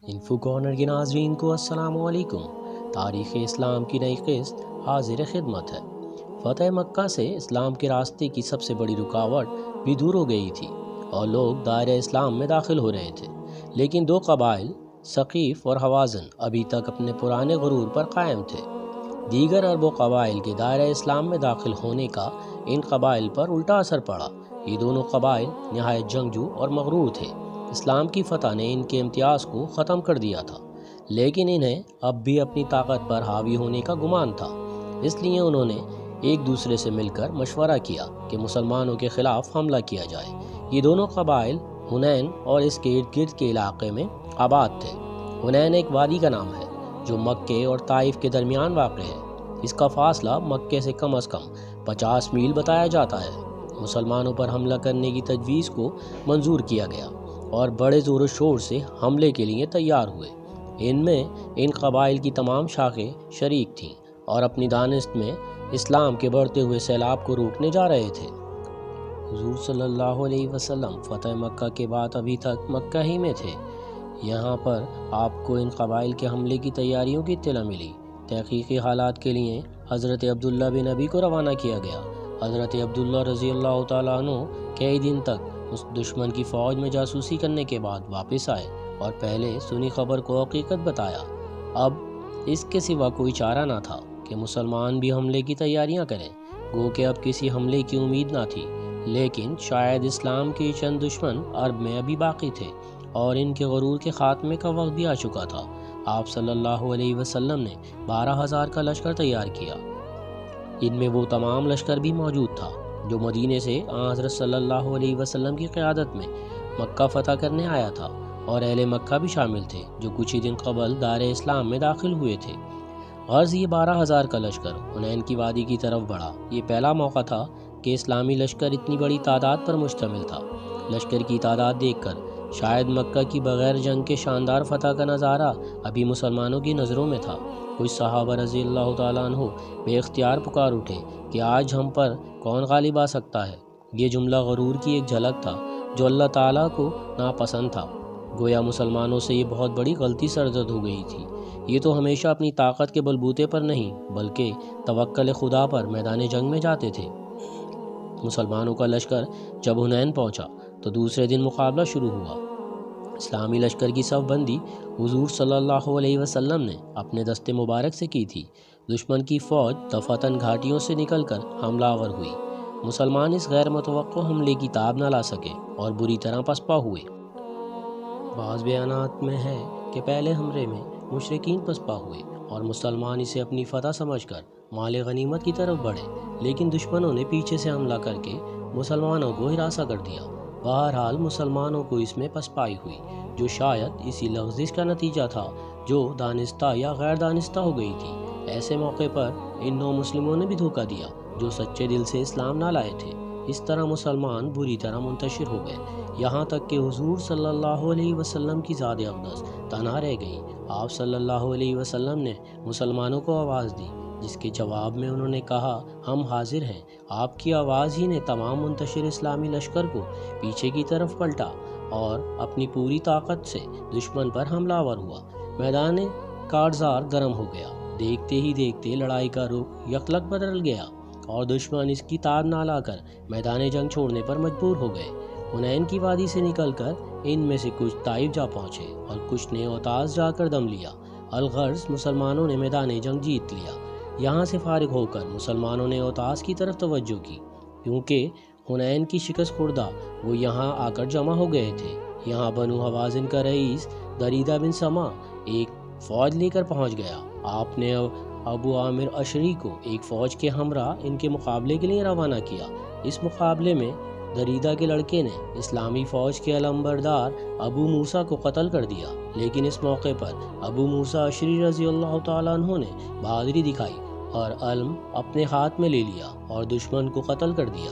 Info corner کے ناظرین کو السلام علیکم۔ تاریخ اسلام کی نئی قسط حاضر خدمت ہے۔ فتح مکہ سے اسلام کے راستے کی سب سے بڑی رکاوٹ بھی دور ہو گئی تھی اور لوگ دائرہ اسلام میں داخل ہو رہے تھے، لیکن دو قبائل ثقیف اور حوازن ابھی تک اپنے پرانے غرور پر قائم تھے۔ دیگر عرب و قبائل کے دائرہ اسلام میں داخل ہونے کا ان قبائل پر الٹا اثر پڑا۔ یہ دونوں قبائل نہایت جنگجو اور مغرور تھے۔ اسلام کی فتح نے ان کے امتیاز کو ختم کر دیا تھا، لیکن انہیں اب بھی اپنی طاقت پر حاوی ہونے کا گمان تھا۔ اس لیے انہوں نے ایک دوسرے سے مل کر مشورہ کیا کہ مسلمانوں کے خلاف حملہ کیا جائے۔ یہ دونوں قبائل حنین اور اس کے ارد گرد کے علاقے میں آباد تھے۔ حنین ایک وادی کا نام ہے جو مکے اور طائف کے درمیان واقع ہے۔ اس کا فاصلہ مکے سے کم از کم 50 میل بتایا جاتا ہے۔ مسلمانوں پر حملہ کرنے کی تجویز کو منظور کیا گیا اور بڑے زور و شور سے حملے کے لیے تیار ہوئے۔ ان میں ان قبائل کی تمام شاخیں شریک تھیں اور اپنی دانست میں اسلام کے بڑھتے ہوئے سیلاب کو روکنے جا رہے تھے۔ حضور صلی اللہ علیہ وسلم فتح مکہ کے بعد ابھی تک مکہ ہی میں تھے۔ یہاں پر آپ کو ان قبائل کے حملے کی تیاریوں کی اطلاع ملی۔ تحقیقی حالات کے لیے حضرت عبداللہ بن ابی کو روانہ کیا گیا۔ حضرت عبداللہ رضی اللہ تعالیٰ عنہ کئی دن تک اس دشمن کی فوج میں جاسوسی کرنے کے بعد واپس آئے اور پہلے سنی خبر کو حقیقت بتایا۔ اب اس کے سوا کوئی چارہ نہ تھا کہ مسلمان بھی حملے کی تیاریاں کریں۔ گو کہ اب کسی حملے کی امید نہ تھی، لیکن شاید اسلام کے چند دشمن عرب میں ابھی باقی تھے اور ان کے غرور کے خاتمے کا وقت بھی آ چکا تھا۔ آپ صلی اللہ علیہ وسلم نے 12,000 کا لشکر تیار کیا۔ ان میں وہ تمام لشکر بھی موجود تھا جو مدینے سے حضرت صلی اللہ علیہ وسلم کی قیادت میں مکہ فتح کرنے آیا تھا، اور اہل مکہ بھی شامل تھے جو کچھ ہی دن قبل دائرہ اسلام میں داخل ہوئے تھے۔ غرض یہ 12,000 کا لشکر حنین کی وادی کی طرف بڑھا۔ یہ پہلا موقع تھا کہ اسلامی لشکر اتنی بڑی تعداد پر مشتمل تھا۔ لشکر کی تعداد دیکھ کر شاید مکہ کی بغیر جنگ کے شاندار فتح کا نظارہ ابھی مسلمانوں کی نظروں میں تھا۔ کچھ صحابہ رضی اللہ تعالیٰ عنہ بے اختیار پکار اٹھے کہ آج ہم پر کون غالب آ سکتا ہے۔ یہ جملہ غرور کی ایک جھلک تھا جو اللہ تعالیٰ کو ناپسند تھا۔ گویا مسلمانوں سے یہ بہت بڑی غلطی سرزد ہو گئی تھی۔ یہ تو ہمیشہ اپنی طاقت کے بلبوتے پر نہیں بلکہ توکل خدا پر میدان جنگ میں جاتے تھے۔ مسلمانوں کا لشکر جب حنین پہنچا تو دوسرے دن مقابلہ شروع ہوا۔ اسلامی لشکر کی صف بندی حضور صلی اللہ علیہ وسلم نے اپنے دست مبارک سے کی تھی۔ دشمن کی فوج دفعتاً گھاٹیوں سے نکل کر حملہ آور ہوئی۔ مسلمان اس غیر متوقع حملے کی تاب نہ لا سکے اور بری طرح پسپا ہوئے۔ بعض بیانات میں ہے کہ پہلے حملے میں مشرکین پسپا ہوئے اور مسلمان اسے اپنی فتح سمجھ کر مال غنیمت کی طرف بڑھے، لیکن دشمنوں نے پیچھے سے حملہ کر کے مسلمانوں کو ہراساں کر دیا۔ بہرحال مسلمانوں کو اس میں پسپائی ہوئی، جو شاید اسی لغزش کا نتیجہ تھا جو دانستہ یا غیر دانستہ ہو گئی تھی۔ ایسے موقع پر ان نو مسلموں نے بھی دھوکہ دیا جو سچے دل سے اسلام نہ لائے تھے۔ اس طرح مسلمان بری طرح منتشر ہو گئے، یہاں تک کہ حضور صلی اللہ علیہ وسلم کی ذات اقدس تنہا رہ گئی۔ آپ صلی اللہ علیہ وسلم نے مسلمانوں کو آواز دی، جس کے جواب میں انہوں نے کہا ہم حاضر ہیں۔ آپ کی آواز ہی نے تمام منتشر اسلامی لشکر کو پیچھے کی طرف پلٹا اور اپنی پوری طاقت سے دشمن پر حملہ آور ہوا۔ میدان کارزار گرم ہو گیا۔ دیکھتے ہی دیکھتے لڑائی کا رخ یکلک بدل گیا اور دشمن اس کی تاب نہ لا کر میدان جنگ چھوڑنے پر مجبور ہو گئے۔ حنین کی وادی سے نکل کر ان میں سے کچھ طائف جا پہنچے اور کچھ نے اوتاس جا کر دم لیا۔ الغرض مسلمانوں نے میدان جنگ جیت لیا۔ یہاں سے فارغ ہو کر مسلمانوں نے اوتاس کی طرف توجہ کی، کیونکہ حنین کی شکست خوردہ وہ یہاں آ کر جمع ہو گئے تھے۔ یہاں بنو حوازن کا رئیس دریدہ بن سما ایک فوج لے کر پہنچ گیا۔ آپ نے ابو عامر اشری کو ایک فوج کے ہمراہ ان کے مقابلے کے لیے روانہ کیا۔ اس مقابلے میں دریدہ کے لڑکے نے اسلامی فوج کے علمبردار ابو موسیٰ کو قتل کر دیا، لیکن اس موقع پر ابو موسیٰ اشری رضی اللہ تعالیٰ عنہ نے بہادری دکھائی اور علم اپنے ہاتھ میں لے لیا اور دشمن کو قتل کر دیا۔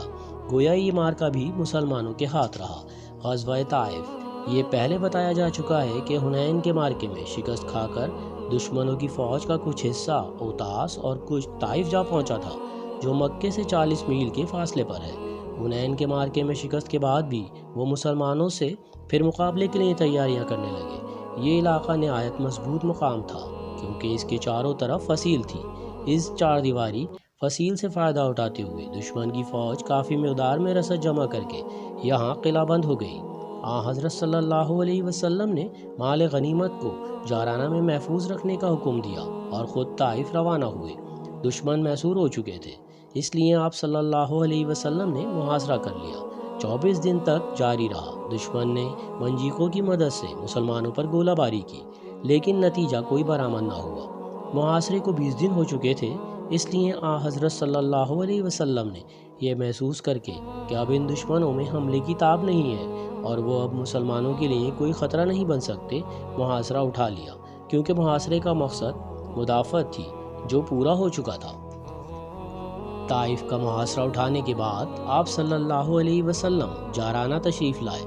گویا یہ مارکہ بھی مسلمانوں کے ہاتھ رہا۔ غزوہ طائف۔ یہ پہلے بتایا جا چکا ہے کہ حنین کے مارکے میں شکست کھا کر دشمنوں کی فوج کا کچھ حصہ اوتاس اور کچھ طائف جا پہنچا تھا، جو مکے سے 40 میل کے فاصلے پر ہے۔ حنین کے مارکے میں شکست کے بعد بھی وہ مسلمانوں سے پھر مقابلے کے لیے تیاریاں کرنے لگے۔ یہ علاقہ نہایت مضبوط مقام تھا کیونکہ اس کے چاروں طرف فصیل تھی۔ اس چار دیواری فصیل سے فائدہ اٹھاتے ہوئے دشمن کی فوج کافی مقدار میں رسد جمع کر کے یہاں قلعہ بند ہو گئی۔ حضرت صلی اللہ علیہ وسلم نے مال غنیمت کو جارانہ میں محفوظ رکھنے کا حکم دیا اور خود طائف روانہ ہوئے۔ دشمن محصور ہو چکے تھے، اس لیے آپ صلی اللہ علیہ وسلم نے محاصرہ کر لیا۔ 24 دن تک جاری رہا۔ دشمن نے منجیقوں کی مدد سے مسلمانوں پر گولہ باری کی، لیکن نتیجہ کوئی برآمد نہ ہوا۔ محاصرے کو 20 دن ہو چکے تھے، اس لیے حضرت صلی اللہ علیہ وسلم نے یہ محسوس کر کے کہ اب ان دشمنوں میں حملے کی تاب نہیں ہے اور وہ اب مسلمانوں کے لیے کوئی خطرہ نہیں بن سکتے، محاصرہ اٹھا لیا، کیونکہ محاصرے کا مقصد مدافعت تھی جو پورا ہو چکا تھا۔ طائف کا محاصرہ اٹھانے کے بعد آپ صلی اللہ علیہ وسلم جارانہ تشریف لائے،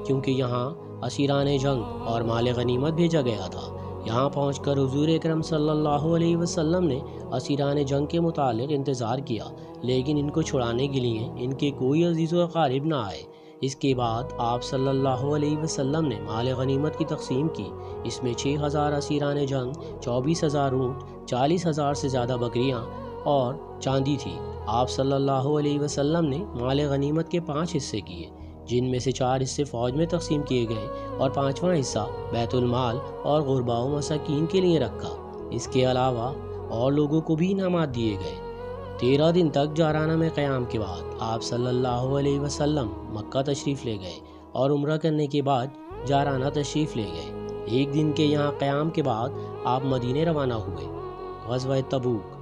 کیونکہ یہاں اسیران جنگ اور مال غنیمت بھیجا گیا تھا۔ یہاں پہنچ کر حضور اکرم صلی اللہ علیہ وسلم نے اسیران جنگ کے متعلق انتظار کیا، لیکن ان کو چھڑانے کے لیے ان کے کوئی عزیز و اقارب نہ آئے۔ اس کے بعد آپ صلی اللہ علیہ وسلم نے مال غنیمت کی تقسیم کی۔ اس میں 6000 اسیران جنگ، 24,000 اونٹ، 40,000 سے زیادہ بکریاں اور چاندی تھی۔ آپ صلی اللہ علیہ وسلم نے مال غنیمت کے 5 حصے کیے، جن میں سے 4 حصے فوج میں تقسیم کیے گئے اور 5واں حصہ بیت المال اور غرباء و مساکین کے لیے رکھا۔ اس کے علاوہ اور لوگوں کو بھی انعامات دیے گئے۔ 13 دن تک جارانہ میں قیام کے بعد آپ صلی اللہ علیہ وسلم مکہ تشریف لے گئے اور عمرہ کرنے کے بعد جارانہ تشریف لے گئے۔ 1 دن کے یہاں قیام کے بعد آپ مدینے روانہ ہوئے۔ غزوہ تبوک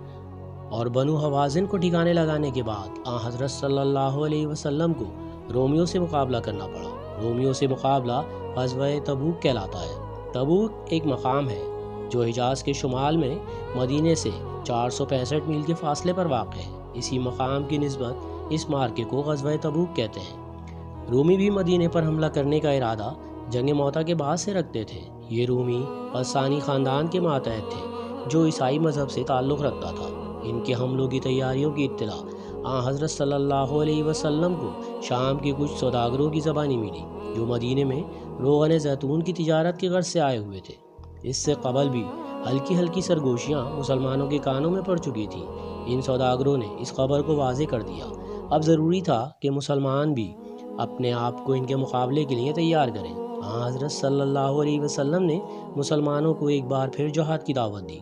اور بنو حوازن کو ٹھکانے لگانے کے بعد حضرت صلی اللہ علیہ وسلم کو رومیوں سے مقابلہ کرنا پڑا۔ رومیوں سے مقابلہ غزوہ تبوک کہلاتا ہے۔ تبوک ایک مقام ہے جو حجاز کے شمال میں مدینے سے 465 میل کے فاصلے پر واقع ہے۔ اسی مقام کی نسبت اس مارکے کو غزوہ تبوک کہتے ہیں۔ رومی بھی مدینے پر حملہ کرنے کا ارادہ جنگ موتا کے بعد سے رکھتے تھے۔ یہ رومی غسانی خاندان کے ماتحت تھے جو عیسائی مذہب سے تعلق رکھتا تھا۔ ان کے حملوں کی تیاریوں کی اطلاع حضرت صلی اللہ علیہ وسلم کو شام کے کچھ سوداگروں کی زبانی ملی جو مدینے میں روغن زیتون کی تجارت کی غرض سے آئے ہوئے تھے۔ اس سے قبل بھی ہلکی ہلکی سرگوشیاں مسلمانوں کے کانوں میں پڑ چکی تھیں۔ ان سوداگروں نے اس خبر کو واضح کر دیا۔ اب ضروری تھا کہ مسلمان بھی اپنے آپ کو ان کے مقابلے کے لیے تیار کریں۔ حضرت صلی اللہ علیہ وسلم نے مسلمانوں کو ایک بار پھر جہاد کی دعوت دی۔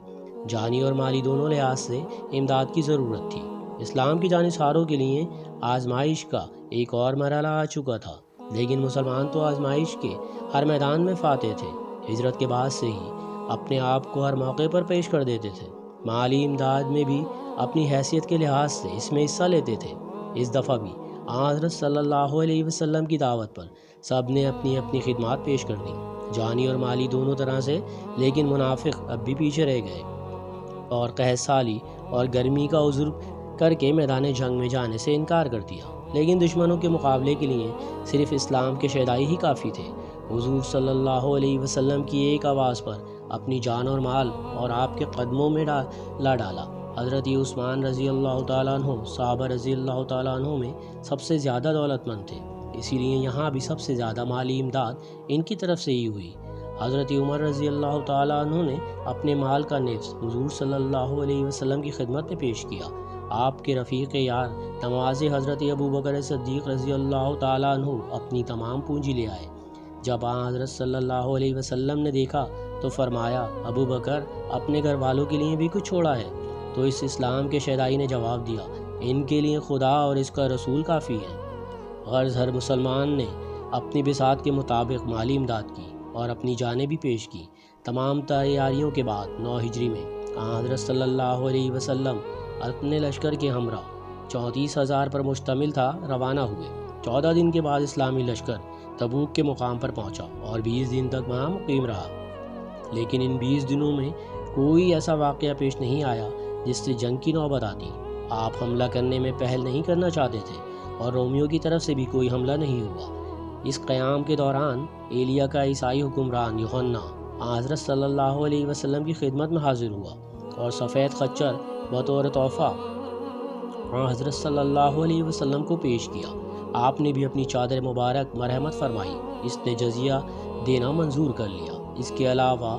جانی اور مالی دونوں لحاظ سے امداد کی ضرورت تھی۔ اسلام کی جانصاروں کے لیے آزمائش کا ایک اور مرحلہ آ چکا تھا، لیکن مسلمان تو آزمائش کے ہر میدان میں فاتح تھے۔ ہجرت کے بعد سے ہی اپنے آپ کو ہر موقع پر پیش کر دیتے تھے۔ مالی امداد میں بھی اپنی حیثیت کے لحاظ سے اس میں حصہ لیتے تھے۔ اس دفعہ بھی حضرت صلی اللہ علیہ وسلم کی دعوت پر سب نے اپنی اپنی خدمات پیش کر دیں، جانی اور مالی دونوں طرح سے، لیکن منافق اب بھی پیچھے رہ گئے اور قحط سالی اور گرمی کا عذر کر کے میدان جنگ میں جانے سے انکار کر دیا۔ لیکن دشمنوں کے مقابلے کے لیے صرف اسلام کے شیدائی ہی کافی تھے۔ حضور صلی اللہ علیہ وسلم کی ایک آواز پر اپنی جان اور مال اور آپ کے قدموں میں لا ڈالا۔ حضرت عثمان رضی اللہ تعالیٰ عنہ صحابہ رضی اللہ تعالیٰ عنہ میں سب سے زیادہ دولت مند تھے، اسی لیے یہاں بھی سب سے زیادہ مالی امداد ان کی طرف سے ہی ہوئی۔ حضرت عمر رضی اللہ تعالیٰ عنہ نے اپنے مال کا نصف حضور صلی اللہ علیہ وسلم کی خدمت میں پیش کیا۔ آپ کے رفیق یار نماز حضرت ابوبکر صدیق رضی اللہ تعالیٰ عنہ اپنی تمام پونجی لے آئے۔ جب حضرت صلی اللہ علیہ وسلم نے دیکھا تو فرمایا، ابوبکر اپنے گھر والوں کے لیے بھی کچھ چھوڑا ہے؟ تو اس اسلام کے شیدائی نے جواب دیا، ان کے لیے خدا اور اس کا رسول کافی ہے۔ غرض ہر مسلمان نے اپنی بساط کے مطابق مالی امداد کی اور اپنی جانیں بھی پیش کی۔ تمام تیاریوں کے بعد 9 ہجری میں حضرت صلی اللہ علیہ وسلم اپنے لشکر کے ہمراہ 34,000 پر مشتمل تھا روانہ ہوئے۔ 14 دن کے بعد اسلامی لشکر تبوک کے مقام پر پہنچا اور 20 دن تک وہاں مقیم رہا، لیکن ان 20 دنوں میں کوئی ایسا واقعہ پیش نہیں آیا جس سے جنگ کی نوبت آتی۔ آپ حملہ کرنے میں پہل نہیں کرنا چاہتے تھے اور رومیوں کی طرف سے بھی کوئی حملہ نہیں ہوا۔ اس قیام کے دوران ایلیا کا عیسائی حکمران یوحنا حضرت صلی اللہ علیہ وسلم کی خدمت میں حاضر ہوا اور سفید خچر بطور تحفہ حضرت صلی اللہ علیہ وسلم کو پیش کیا۔ آپ نے بھی اپنی چادر مبارک مرحمت فرمائی۔ اس نے جزیہ دینا منظور کر لیا۔ اس کے علاوہ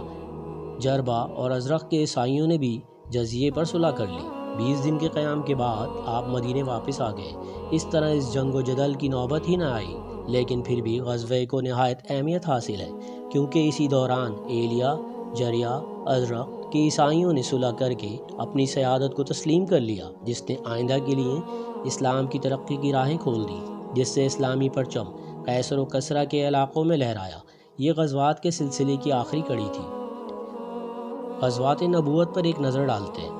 جربہ اور ازرق کے عیسائیوں نے بھی جزیے پر صلح کر لی۔ 20 دن کے قیام کے بعد آپ مدینے واپس آ گئے۔ اس طرح اس جنگ و جدل کی نوبت ہی نہ آئی، لیکن پھر بھی غزوے کو نہایت اہمیت حاصل ہے، کیونکہ اسی دوران ایلیا، جریا، ازرق کے عیسائیوں نے صلح کر کے اپنی سیادت کو تسلیم کر لیا، جس نے آئندہ کے لیے اسلام کی ترقی کی راہیں کھول دی، جس سے اسلامی پرچم قیصر و کسریٰ کے علاقوں میں لہرایا۔ یہ غزوات کے سلسلے کی آخری کڑی تھی۔ غزوات نبوت پر ایک نظر ڈالتے ہیں۔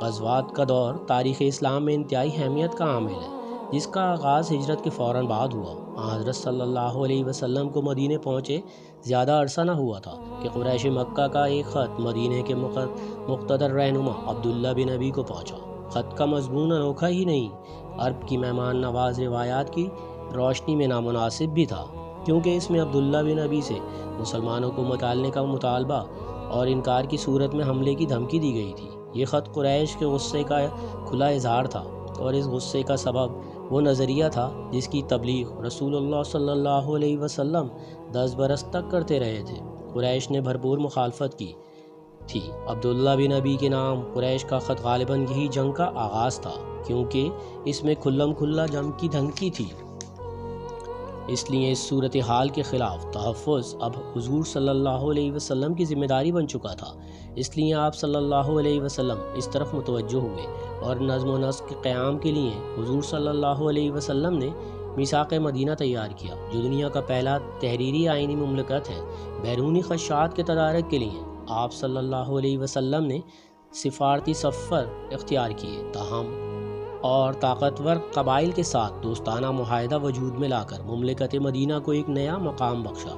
غزوات کا دور تاریخ اسلام میں انتہائی اہمیت کا عامل ہے، جس کا آغاز ہجرت کے فوراً بعد ہوا۔ حضرت صلی اللہ علیہ وسلم کو مدینے پہنچے زیادہ عرصہ نہ ہوا تھا کہ قریش مکہ کا ایک خط مدینے کے مقتدر رہنما عبداللہ بن ابی کو پہنچا۔ خط کا مضمون انوکھا ہی نہیں، عرب کی مہمان نواز روایات کی روشنی میں نامناسب بھی تھا، کیونکہ اس میں عبداللہ بن ابی سے مسلمانوں کو نکالنے کا مطالبہ اور انکار کی صورت میں حملے کی دھمکی دی گئی تھی۔ یہ خط قریش کے غصے کا کھلا اظہار تھا، اور اس غصے کا سبب وہ نظریہ تھا جس کی تبلیغ رسول اللہ صلی اللہ علیہ وسلم 10 برس تک کرتے رہے تھے۔ قریش نے بھرپور مخالفت کی تھی۔ عبداللہ بن ابی کے نام قریش کا خط غالباً یہی جنگ کا آغاز تھا، کیونکہ اس میں کھلم کھلا جنگ کی دھمکی تھی۔ اس لیے اس صورتحال کے خلاف تحفظ اب حضور صلی اللہ علیہ وسلم کی ذمہ داری بن چکا تھا۔ اس لیے آپ صلی اللہ علیہ وسلم اس طرف متوجہ ہوئے، اور نظم و نسق کے قیام کے لیے حضور صلی اللہ علیہ وسلم نے میثاق مدینہ تیار کیا، جو دنیا کا پہلا تحریری آئینی مملکت ہے۔ بیرونی خدشات کے تدارک کے لیے آپ صلی اللہ علیہ وسلم نے سفارتی سفر اختیار کیے، تاہم اور طاقتور قبائل کے ساتھ دوستانہ معاہدہ وجود میں لا کر مملکت مدینہ کو ایک نیا مقام بخشا۔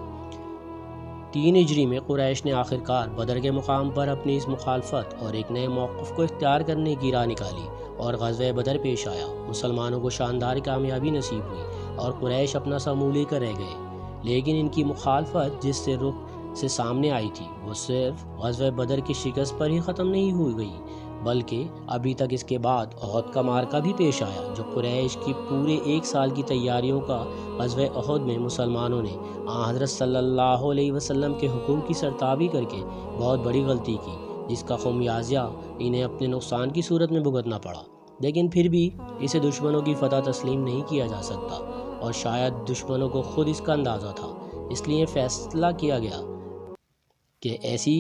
3 ہجری میں قریش نے آخرکار بدر کے مقام پر اپنی اس مخالفت اور ایک نئے موقف کو اختیار کرنے کی راہ نکالی، اور غزوہ بدر پیش آیا۔ مسلمانوں کو شاندار کامیابی نصیب ہوئی، اور قریش اپنا سموں لے کر رہ گئے، لیکن ان کی مخالفت جس سے رخ سے سامنے آئی تھی، وہ صرف غزوہ بدر کی شکست پر ہی ختم نہیں ہوئی گئی، بلکہ ابھی تک اس کے بعد احد کا معرکہ بھی پیش آیا، جو قریش کی پورے 1 سال کی تیاریوں کا۔ غزوہ احد میں مسلمانوں نے حضرت صلی اللہ علیہ وسلم کے حکم کی سرتابی کر کے بہت بڑی غلطی کی، جس کا خمیازہ انہیں اپنے نقصان کی صورت میں بھگتنا پڑا، لیکن پھر بھی اسے دشمنوں کی فتح تسلیم نہیں کیا جا سکتا، اور شاید دشمنوں کو خود اس کا اندازہ تھا۔ اس لیے فیصلہ کیا گیا کہ ایسی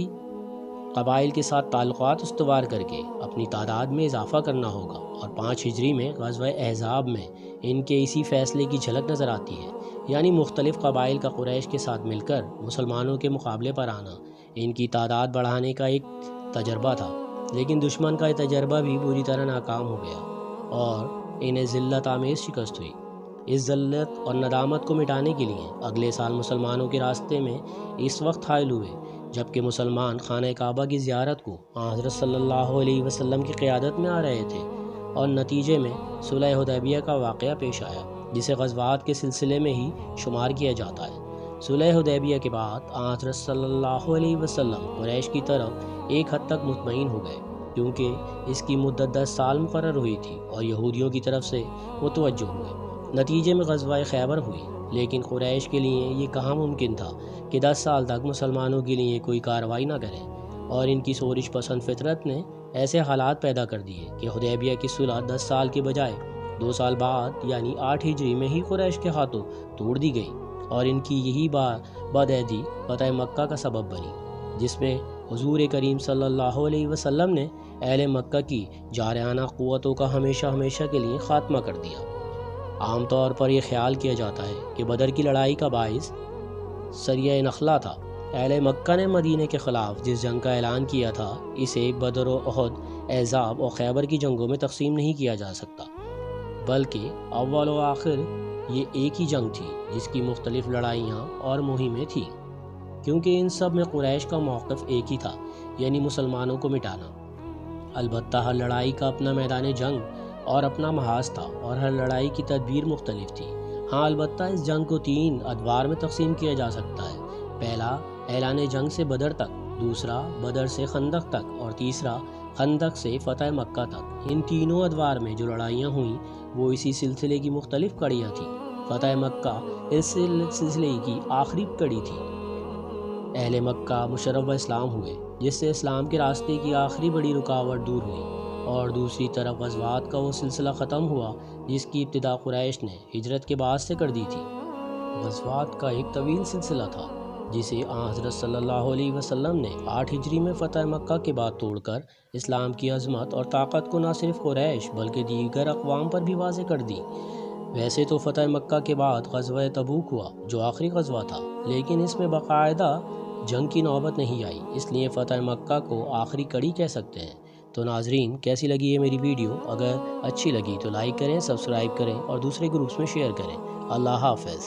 قبائل کے ساتھ تعلقات استوار کر کے اپنی تعداد میں اضافہ کرنا ہوگا، اور 5 ہجری میں غزوہ احزاب میں ان کے اسی فیصلے کی جھلک نظر آتی ہے، یعنی مختلف قبائل کا قریش کے ساتھ مل کر مسلمانوں کے مقابلے پر آنا ان کی تعداد بڑھانے کا ایک تجربہ تھا، لیکن دشمن کا یہ تجربہ بھی بری طرح ناکام ہو گیا، اور انہیں ذلت آمیز شکست ہوئی۔ اس ذلت اور ندامت کو مٹانے کے لیے اگلے سال مسلمانوں کے راستے میں اس وقت حائل ہوئے جبکہ مسلمان خانہ کعبہ کی زیارت کو حضرت صلی اللہ علیہ وسلم کی قیادت میں آ رہے تھے، اور نتیجے میں صلح حدیبیہ کا واقعہ پیش آیا، جسے غزوات کے سلسلے میں ہی شمار کیا جاتا ہے۔ صلح حدیبیہ کے بعد حضرت صلی اللہ علیہ وسلم قریش کی طرف ایک حد تک مطمئن ہو گئے، کیونکہ اس کی مدت 10 سال مقرر ہوئی تھی، اور یہودیوں کی طرف سے متوجہ ہوئے۔ نتیجے میں غزوہ خیبر ہوئی، لیکن قریش کے لیے یہ کہاں ممکن تھا کہ 10 سال تک مسلمانوں کے لیے کوئی کارروائی نہ کریں، اور ان کی شورش پسند فطرت نے ایسے حالات پیدا کر دیے کہ حدیبیہ کی صلح 10 سال کے بجائے 2 سال بعد یعنی 8 ہجری میں ہی قریش کے ہاتھوں توڑ دی گئی، اور ان کی یہی بدعہدی فتح مکہ کا سبب بنی، جس میں حضور کریم صلی اللہ علیہ وسلم نے اہل مکہ کی جارحانہ قوتوں کا ہمیشہ کے لیے خاتمہ کر دیا۔ عام طور پر یہ خیال کیا جاتا ہے کہ بدر کی لڑائی کا باعث سریہ نخلا تھا۔ اہل مکہ نے مدینے کے خلاف جس جنگ کا اعلان کیا تھا، اسے بدر و احد، احزاب اور خیبر کی جنگوں میں تقسیم نہیں کیا جا سکتا، بلکہ اول و آخر یہ ایک ہی جنگ تھی جس کی مختلف لڑائیاں اور مہمیں تھیں، کیونکہ ان سب میں قریش کا موقف ایک ہی تھا، یعنی مسلمانوں کو مٹانا۔ البتہ ہر لڑائی کا اپنا میدان جنگ اور اپنا محاذ تھا، اور ہر لڑائی کی تدبیر مختلف تھی۔ ہاں، البتہ اس جنگ کو 3 ادوار میں تقسیم کیا جا سکتا ہے۔ پہلا اعلان جنگ سے بدر تک، دوسرا بدر سے خندق تک، اور تیسرا خندق سے فتح مکہ تک۔ ان تینوں ادوار میں جو لڑائیاں ہوئیں وہ اسی سلسلے کی مختلف کڑیاں تھیں۔ فتح مکہ اس سلسلے کی آخری کڑی تھی۔ اہل مکہ مشرف اسلام ہوئے، جس سے اسلام کے راستے کی آخری بڑی رکاوٹ دور ہوئی، اور دوسری طرف غزوات کا وہ سلسلہ ختم ہوا جس کی ابتدا قریش نے ہجرت کے بعد سے کر دی تھی۔ غزوات کا ایک طویل سلسلہ تھا جسے آن حضرت صلی اللہ علیہ وسلم نے 8 ہجری میں فتح مکہ کے بعد توڑ کر اسلام کی عظمت اور طاقت کو نہ صرف قریش بلکہ دیگر اقوام پر بھی واضح کر دی۔ ویسے تو فتح مکہ کے بعد غزوہ تبوک ہوا جو آخری غزوہ تھا، لیکن اس میں باقاعدہ جنگ کی نوبت نہیں آئی، اس لیے فتح مکہ کو آخری کڑی کہہ سکتے ہیں۔ تو ناظرین، کیسی لگی ہے میری ویڈیو؟ اگر اچھی لگی تو لائک کریں، سبسکرائب کریں اور دوسرے گروپس میں شیئر کریں۔ اللہ حافظ۔